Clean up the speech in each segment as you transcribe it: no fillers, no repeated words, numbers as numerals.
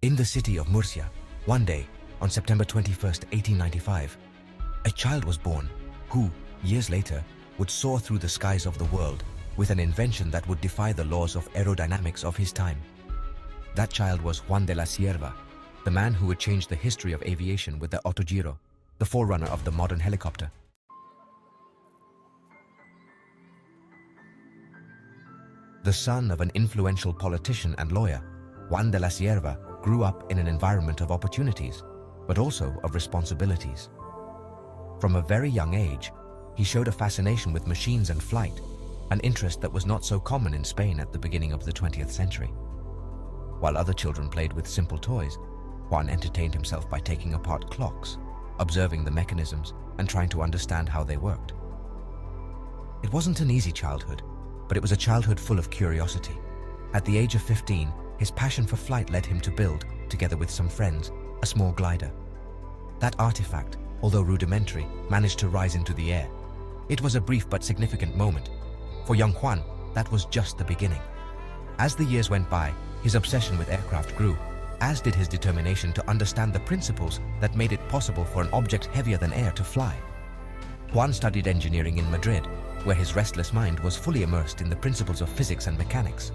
In the city of Murcia, one day, on September 21st, 1895, a child was born who, years later, would soar through the skies of the world with an invention that would defy the laws of aerodynamics of his time. That child was Juan de la Cierva, the man who would change the history of aviation with the Autogyro, the forerunner of the modern helicopter. The son of an influential politician and lawyer, Juan de la Cierva grew up in an environment of opportunities, but also of responsibilities. From a very young age, he showed a fascination with machines and flight, an interest that was not so common in Spain at the beginning of the 20th century. While other children played with simple toys, Juan entertained himself by taking apart clocks, observing the mechanisms, and trying to understand how they worked. It wasn't an easy childhood, but it was a childhood full of curiosity. At the age of 15, his passion for flight led him to build, together with some friends, a small glider. That artifact, although rudimentary, managed to rise into the air. It was a brief but significant moment. For young Juan, that was just the beginning. As the years went by, his obsession with aircraft grew, as did his determination to understand the principles that made it possible for an object heavier than air to fly. Juan studied engineering in Madrid, where his restless mind was fully immersed in the principles of physics and mechanics.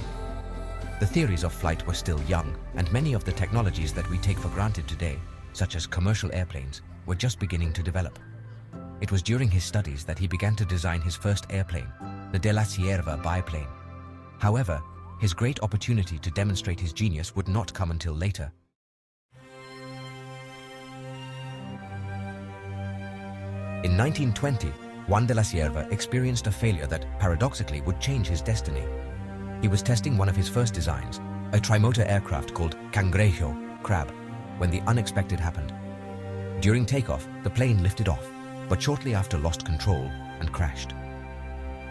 The theories of flight were still young, and many of the technologies that we take for granted today, such as commercial airplanes, were just beginning to develop. It was during his studies that he began to design his first airplane, the De la Cierva biplane. However, his great opportunity to demonstrate his genius would not come until later. In 1920, Juan de la Cierva experienced a failure that, paradoxically, would change his destiny. He was testing one of his first designs, a trimotor aircraft called Cangrejo, crab, when the unexpected happened. During takeoff, the plane lifted off, but shortly after lost control and crashed.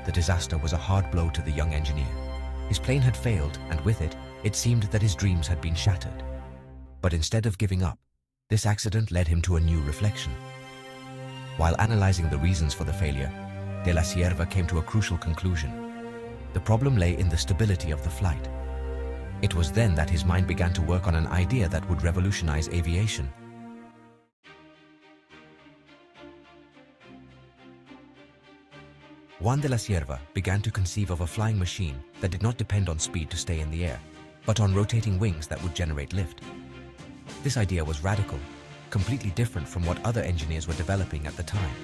The disaster was a hard blow to the young engineer. His plane had failed, and with it, it seemed that his dreams had been shattered. But instead of giving up, this accident led him to a new reflection. While analyzing the reasons for the failure, de la Cierva came to a crucial conclusion. The problem lay in the stability of the flight. It was then that his mind began to work on an idea that would revolutionize aviation. Juan de la Cierva began to conceive of a flying machine that did not depend on speed to stay in the air, but on rotating wings that would generate lift. This idea was radical, completely different from what other engineers were developing at the time.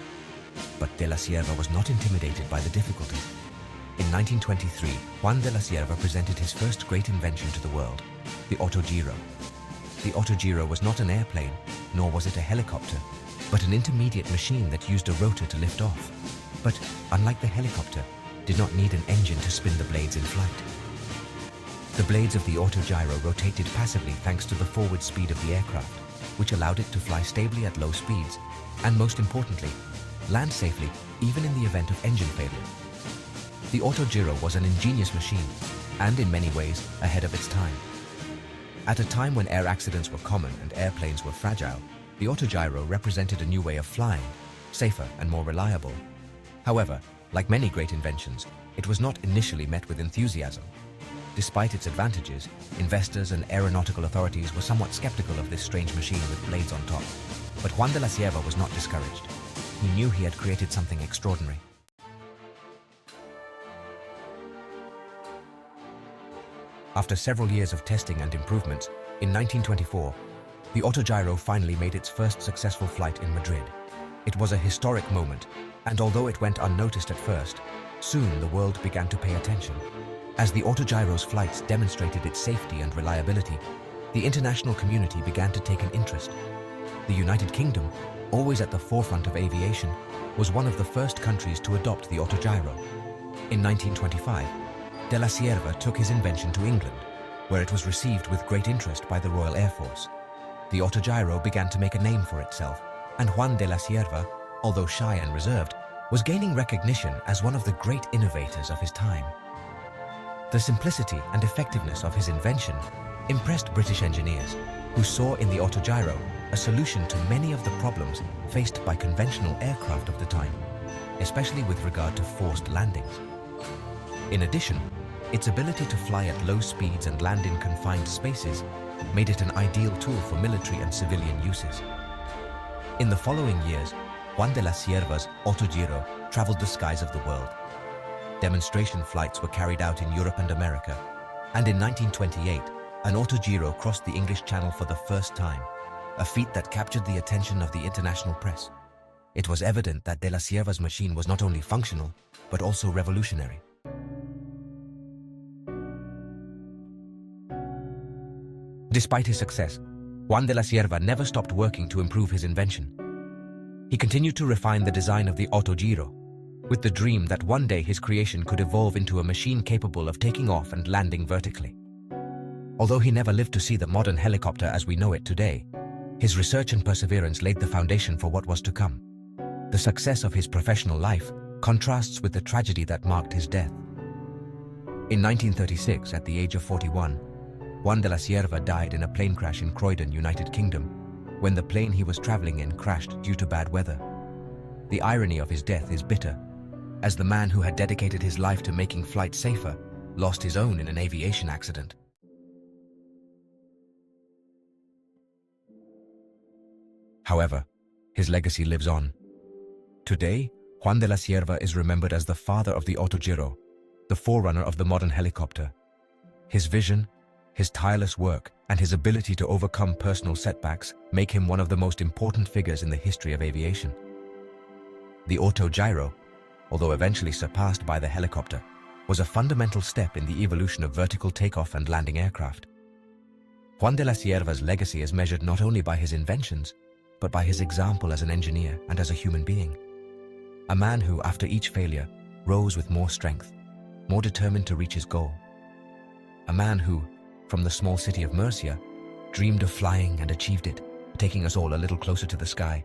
But de la Cierva was not intimidated by the difficulty. In 1923, Juan de la Cierva presented his first great invention to the world, the Autogyro. The Autogyro was not an airplane, nor was it a helicopter, but an intermediate machine that used a rotor to lift off. But, unlike the helicopter, did not need an engine to spin the blades in flight. The blades of the Autogyro rotated passively thanks to the forward speed of the aircraft, which allowed it to fly stably at low speeds, and most importantly, land safely even in the event of engine failure. The Autogyro was an ingenious machine, and in many ways ahead of its time. At a time when air accidents were common and airplanes were fragile, the Autogyro represented a new way of flying, safer and more reliable. However, like many great inventions, it was not initially met with enthusiasm. Despite its advantages, investors and aeronautical authorities were somewhat skeptical of this strange machine with blades on top. But Juan de la Cierva was not discouraged. He knew he had created something extraordinary. After several years of testing and improvements, in 1924, the Autogyro finally made its first successful flight in Madrid. It was a historic moment, and although it went unnoticed at first, soon the world began to pay attention. As the Autogyro's flights demonstrated its safety and reliability, the international community began to take an interest. The United Kingdom, always at the forefront of aviation, was one of the first countries to adopt the Autogyro. In 1925, de la Cierva took his invention to England, where it was received with great interest by the Royal Air Force. The Autogyro began to make a name for itself, and Juan de la Cierva, although shy and reserved, was gaining recognition as one of the great innovators of his time. The simplicity and effectiveness of his invention impressed British engineers, who saw in the Autogyro a solution to many of the problems faced by conventional aircraft of the time, especially with regard to forced landings. In addition, Its ability to fly at low speeds and land in confined spaces made it an ideal tool for military and civilian uses. In the following years, Juan de la Cierva's Autogyro traveled the skies of the world. Demonstration flights were carried out in Europe and America, and in 1928, an Autogyro crossed the English Channel for the first time, a feat that captured the attention of the international press. It was evident that de la Cierva's machine was not only functional, but also revolutionary. Despite his success, Juan de la Cierva never stopped working to improve his invention. He continued to refine the design of the Autogyro, with the dream that one day his creation could evolve into a machine capable of taking off and landing vertically. Although he never lived to see the modern helicopter as we know it today, his research and perseverance laid the foundation for what was to come. The success of his professional life contrasts with the tragedy that marked his death. In 1936, at the age of 41, Juan de la Cierva died in a plane crash in Croydon, United Kingdom, when the plane he was traveling in crashed due to bad weather. The irony of his death is bitter, as the man who had dedicated his life to making flight safer lost his own in an aviation accident. However, his legacy lives on. Today, Juan de la Cierva is remembered as the father of the Autogyro, the forerunner of the modern helicopter. His vision, his tireless work, and his ability to overcome personal setbacks make him one of the most important figures in the history of aviation. The Autogyro, although eventually surpassed by the helicopter, was a fundamental step in the evolution of vertical takeoff and landing aircraft. Juan de la Cierva's legacy is measured not only by his inventions, but by his example as an engineer and as a human being. A man who, after each failure, rose with more strength, more determined to reach his goal. A man who, from the small city of Murcia, dreamed of flying and achieved it, taking us all a little closer to the sky.